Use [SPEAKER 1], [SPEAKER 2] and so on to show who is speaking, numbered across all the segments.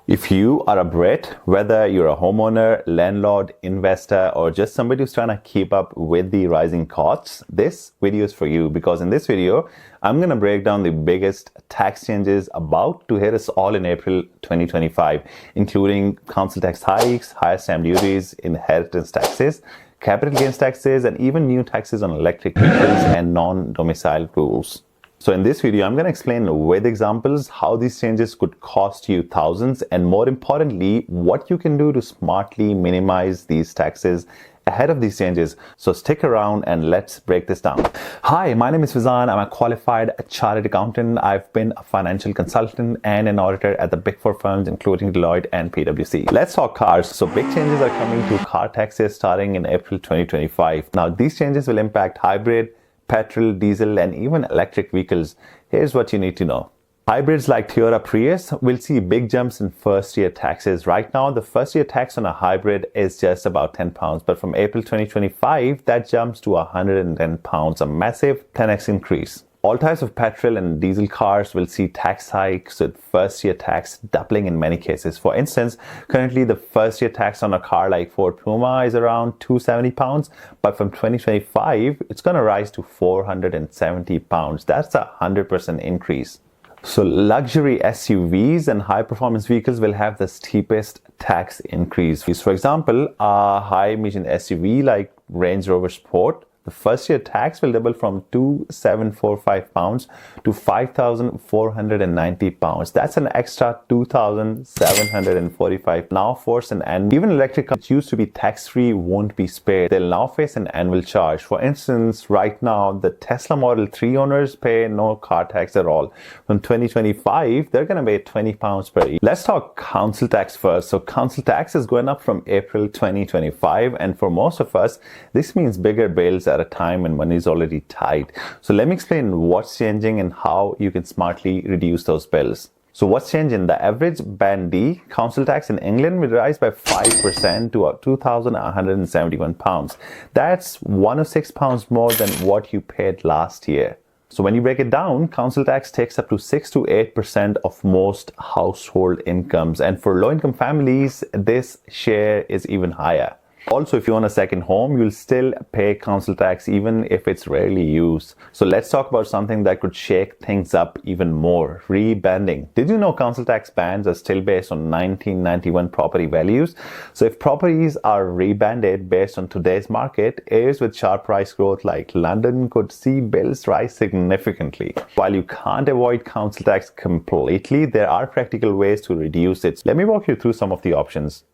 [SPEAKER 1] If you are a Brit, whether you're a homeowner, landlord, investor, or just somebody who's trying to keep up with the rising costs, this video is for you, because in this video, I'm going to break down the biggest tax changes about to hit us all in April 2025, including council tax hikes, higher stamp duties, inheritance taxes, capital gains taxes, and even new taxes on electric vehicles and non-domicile rules. So in this video, I'm going to explain with examples how these changes could cost you thousands, and more importantly, what you can do to smartly minimize these taxes ahead of these changes. So stick around and let's break this down. Hi, my name is Fizan. I'm a qualified chartered accountant. I've been a financial consultant and an auditor at the Big Four firms, including Deloitte and PwC. Let's talk cars. So big changes are coming to car taxes starting in April 2025. Now, these changes will impact hybrid, petrol, diesel, and even electric vehicles. Here's what you need to know. Hybrids like Toyota Prius will see big jumps in first-year taxes. Right now, the first-year tax on a hybrid is just about £10, but from April 2025, that jumps to £110, a massive 10x increase. All types of petrol and diesel cars will see tax hikes, with first-year tax doubling in many cases. For instance, currently the first-year tax on a car like Ford Puma is around £270, but from 2025, it's going to rise to £470. That's a 100% increase. So luxury SUVs and high-performance vehicles will have the steepest tax increase. For example, a high-emission SUV like Range Rover Sport, the first-year tax will double from £2,745 to £5,490. That's an extra £2,745 now force and even electric cars, which used to be tax-free, won't be spared. They'll now face an annual charge. For instance, right now, the Tesla Model 3 owners pay no car tax at all. From 2025, they're going to pay £20 per year. Let's talk council tax first. So council tax is going up from April 2025, and for most of us, this means bigger bills at a time when money is already tight. So let me explain what's changing and how you can smartly reduce those bills. So what's changing? The average Band D council tax in England will rise by 5% to £2,171. That's £106 more than what you paid last year. So when you break it down, council tax takes up to 6 to 8% of most household incomes. And for low-income families, this share is even higher. Also, if you own a second home, you'll still pay council tax even if it's rarely used. So let's talk about something that could shake things up even more: rebanding. Did you know council tax bands are still based on 1991 property values? So if properties are rebanded based on today's market, areas with sharp price growth like London could see bills rise significantly. While you can't avoid council tax completely, there are practical ways to reduce it. Let me walk you through some of the options.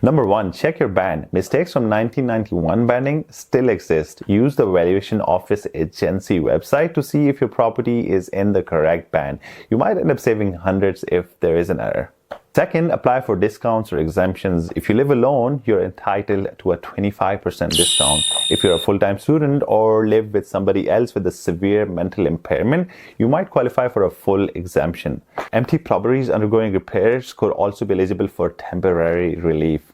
[SPEAKER 1] Number one, check your band. Mistakes from 1991 banding still exist. Use the Valuation Office Agency website to see if your property is in the correct band. You might end up saving hundreds if there is an error. Second, apply for discounts or exemptions. If you live alone, you're entitled to a 25% discount. If you're a full-time student or live with somebody else with a severe mental impairment, you might qualify for a full exemption. Empty properties undergoing repairs could also be eligible for temporary relief.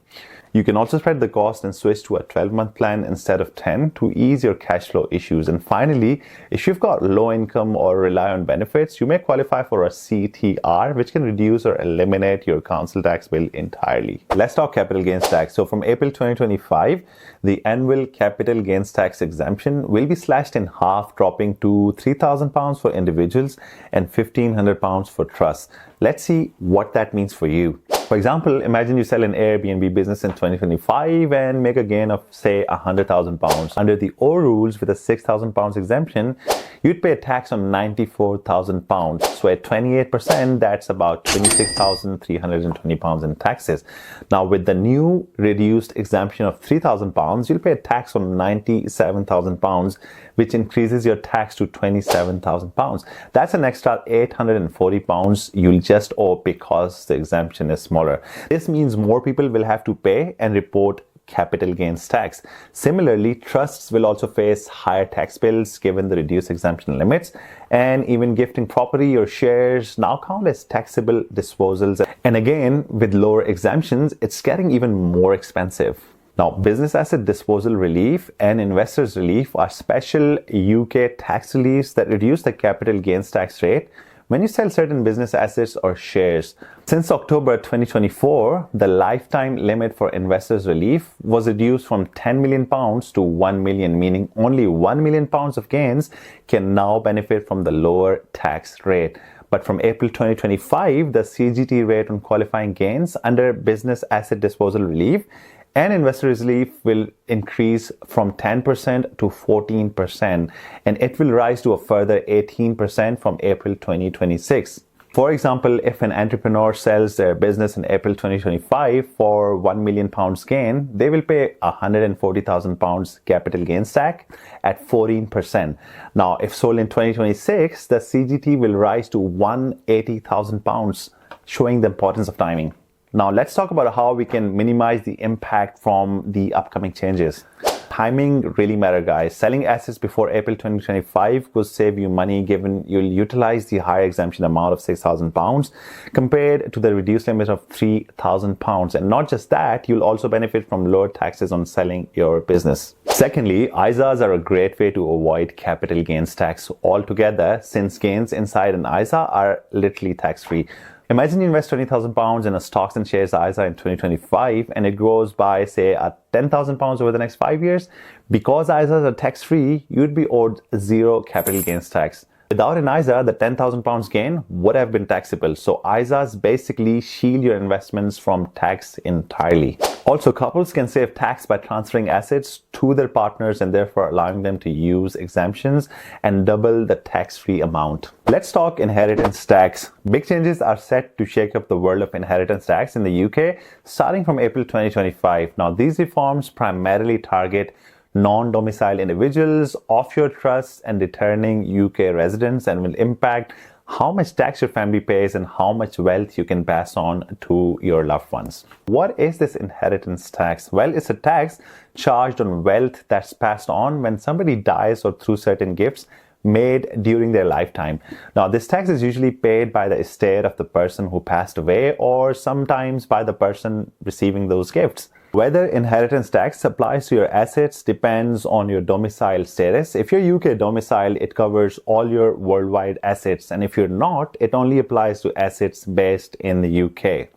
[SPEAKER 1] You can also spread the cost and switch to a 12-month plan instead of 10 to ease your cash flow issues. And finally, if you've got low income or rely on benefits, you may qualify for a CTR, which can reduce or eliminate your council tax bill entirely. Let's talk capital gains tax. So from April 2025, the annual capital gains tax exemption will be slashed in half, dropping to £3,000 for individuals and £1,500 for trusts. Let's see what that means for you. For example, imagine you sell an Airbnb business in 2025 and make a gain of, say, £100,000. Under the old rules, with a £6,000 exemption, you'd pay a tax on £94,000. So at 28%, that's about £26,320 in taxes. Now, with the new reduced exemption of £3,000, you'll pay a tax on £97,000, which increases your tax to £27,000. That's an extra £840 you'll just owe because the exemption is smaller. This means more people will have to pay and report capital gains tax. Similarly, trusts will also face higher tax bills given the reduced exemption limits, and even gifting property or shares now count as taxable disposals. And again, with lower exemptions, it's getting even more expensive. Now, business asset disposal relief and investors relief are special UK tax reliefs that reduce the capital gains tax rate when you sell certain business assets or shares. Since October 2024, the lifetime limit for investors' relief was reduced from £10 million to £1 million, meaning only £1 million of gains can now benefit from the lower tax rate. But from April 2025, the CGT rate on qualifying gains under business asset disposal relief and investor relief will increase from 10% to 14%, and it will rise to a further 18% from April 2026. For example, if an entrepreneur sells their business in April 2025 for £1 million gain, they will pay £140,000 capital gains tax at 14%. Now, if sold in 2026, the CGT will rise to £180,000, showing the importance of timing. Now, let's talk about how we can minimize the impact from the upcoming changes. Timing really matters, guys. Selling assets before April 2025 will save you money given you'll utilize the higher exemption amount of £6,000 compared to the reduced limit of £3,000. And not just that, you'll also benefit from lower taxes on selling your business. Secondly, ISAs are a great way to avoid capital gains tax altogether, since gains inside an ISA are literally tax-free. Imagine you invest £20,000 in a stocks and shares ISA in 2025 and it grows by, say, £10,000 over the next 5 years. Because ISAs are tax-free, you'd be owed zero capital gains tax. Without an ISA, the £10,000 gain would have been taxable. So ISAs basically shield your investments from tax entirely. Also, couples can save tax by transferring assets to their partners and therefore allowing them to use exemptions and double the tax-free amount. Let's talk inheritance tax. Big changes are set to shake up the world of inheritance tax in the UK starting from April 2025. Now, these reforms primarily target non-domiciled individuals, offshore trusts, and returning UK residents, and will impact how much tax your family pays and how much wealth you can pass on to your loved ones. What is this inheritance tax? Well, it's a tax charged on wealth that's passed on when somebody dies or through certain gifts made during their lifetime. Now, this tax is usually paid by the estate of the person who passed away or sometimes by the person receiving those gifts. Whether inheritance tax applies to your assets depends on your domicile status. If you're UK domiciled, it covers all your worldwide assets. And if you're not, it only applies to assets based in the UK.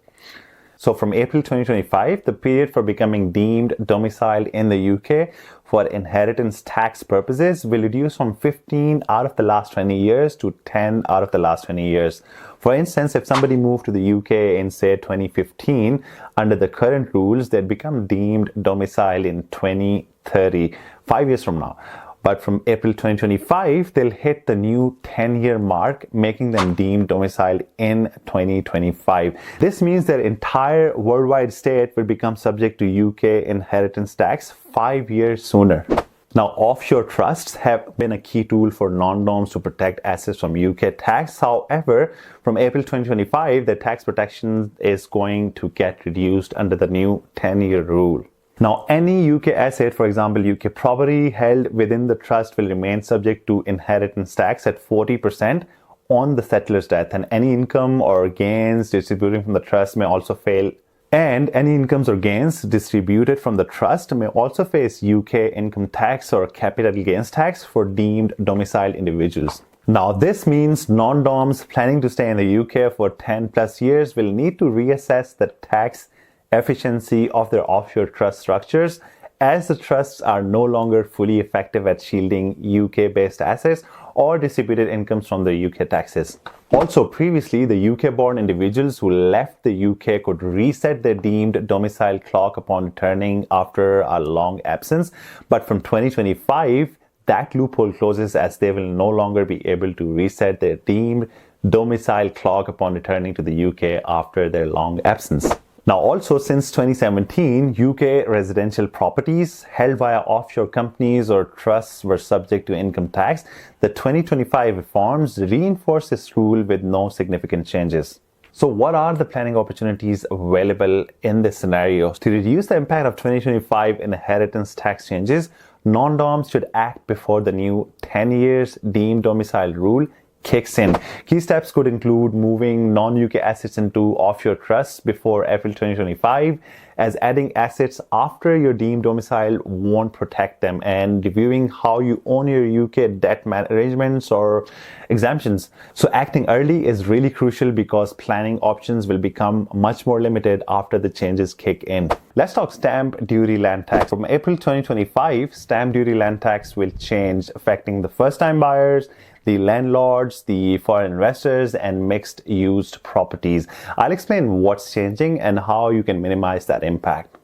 [SPEAKER 1] So from April 2025, the period for becoming deemed domiciled in the UK for inheritance tax purposes will reduce from 15 out of the last 20 years to 10 out of the last 20 years. For instance, if somebody moved to the UK in, say, 2015, under the current rules, they'd become deemed domiciled in 2030, 5 years from now. But from April 2025, they'll hit the new 10-year mark, making them deemed domiciled in 2025. This means their entire worldwide estate will become subject to UK inheritance tax 5 years sooner. Now, offshore trusts have been a key tool for non-doms to protect assets from UK tax. However, from April 2025, the tax protection is going to get reduced under the new 10-year rule. Now, any UK asset, for example, UK property held within the trust will remain subject to inheritance tax at 40% on the settler's death, and any income or gains distributed from the trust may also fail. And any incomes or gains distributed from the trust may also face UK income tax or capital gains tax for deemed domiciled individuals. Now, this means non-doms planning to stay in the UK for 10 plus years will need to reassess the tax efficiency of their offshore trust structures, as the trusts are no longer fully effective at shielding UK-based assets or distributed incomes from the UK taxes. Also, previously, the UK-born individuals who left the UK could reset their deemed domicile clock upon returning after a long absence, but from 2025, that loophole closes as they will no longer be able to reset their deemed domicile clock upon returning to the UK after their long absence. Now, also since 2017, UK residential properties held via offshore companies or trusts were subject to income tax. The 2025 reforms reinforce this rule with no significant changes. So what are the planning opportunities available in this scenario? To reduce the impact of 2025 inheritance tax changes, non-doms should act before the new 10 years deemed domicile rule kicks in. Key steps could include moving non-UK assets into offshore trusts before April 2025, as adding assets after your deemed domicile won't protect them, and reviewing how you own your UK debt arrangements or exemptions. So acting early is really crucial because planning options will become much more limited after the changes kick in. Let's talk stamp duty land tax. From April 2025, stamp duty land tax will change, affecting the first-time buyers, the landlords, the foreign investors, and mixed used properties. I'll explain what's changing and how you can minimize that impact.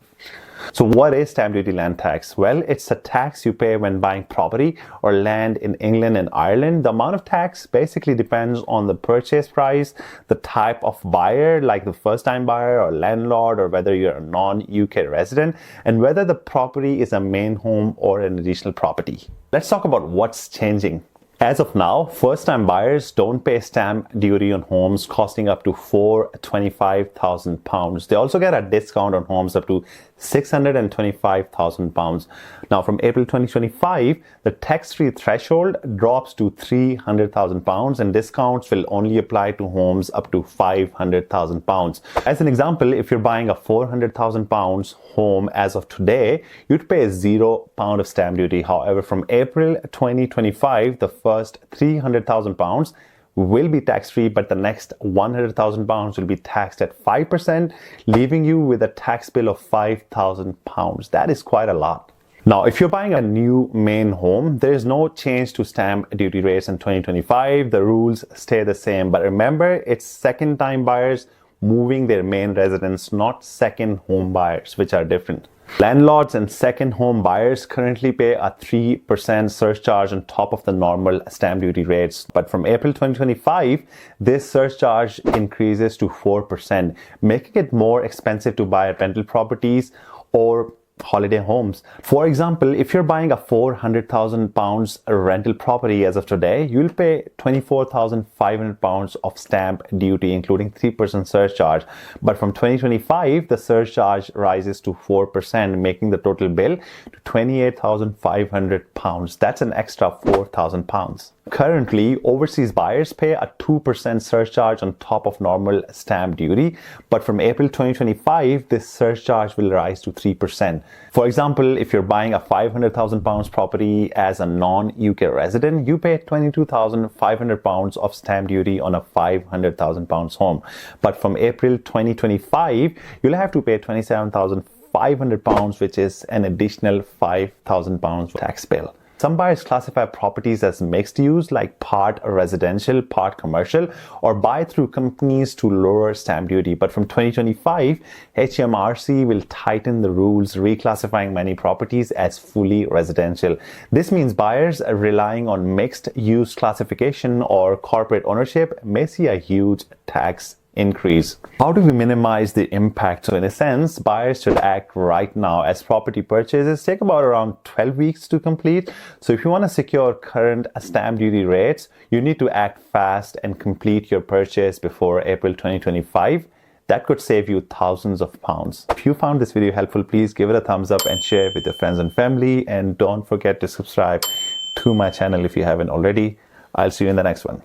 [SPEAKER 1] So what is stamp duty land tax? Well, it's a tax you pay when buying property or land in England and Ireland. The amount of tax basically depends on the purchase price, the type of buyer, like the first-time buyer or landlord, or whether you're a non-UK resident, and whether the property is a main home or an additional property. Let's talk about what's changing. As of now, first-time buyers don't pay stamp duty on homes costing up to £425,000. They also get a discount on homes up to £625,000. Now, from April 2025, the tax-free threshold drops to £300,000, and discounts will only apply to homes up to £500,000. As an example, if you're buying a £400,000 home as of today, you'd pay £0 of stamp duty. However, from April 2025, the first £300,000 will be tax-free, but the next £100,000 will be taxed at 5%, leaving you with a tax bill of £5,000. That is quite a lot. Now, if you're buying a new main home, there is no change to stamp duty rates in 2025. The rules stay the same, but remember, it's second-time buyers moving their main residence, not second home buyers, which are different. Landlords and second home buyers currently pay a 3% surcharge on top of the normal stamp duty rates. But from April 2025, this surcharge increases to 4%, making it more expensive to buy rental properties or holiday homes. For example, if you're buying a £400,000 rental property as of today, you'll pay £24,500 of stamp duty, including 3% surcharge. But from 2025, the surcharge rises to 4%, making the total bill to £28,500. That's an extra £4,000. Currently, overseas buyers pay a 2% surcharge on top of normal stamp duty, but from April 2025, this surcharge will rise to 3%. For example, if you're buying a £500,000 property as a non-UK resident, you pay £22,500 of stamp duty on a £500,000 home. But from April 2025, you'll have to pay £27,500, which is an additional £5,000 tax bill. Some buyers classify properties as mixed use, like part residential, part commercial, or buy through companies to lower stamp duty. But from 2025, HMRC will tighten the rules, reclassifying many properties as fully residential. This means buyers relying on mixed use classification or corporate ownership may see a huge tax increase. How do we minimize the impact? So in a sense, buyers should act right now, as property purchases take about around 12 weeks to complete. So if you want to secure current stamp duty rates, you need to act fast and complete your purchase before April 2025. That could save you thousands of pounds. If you found this video helpful, please give it a thumbs up and share it with your friends and family. And don't forget to subscribe to my channel if you haven't already. I'll see you in the next one.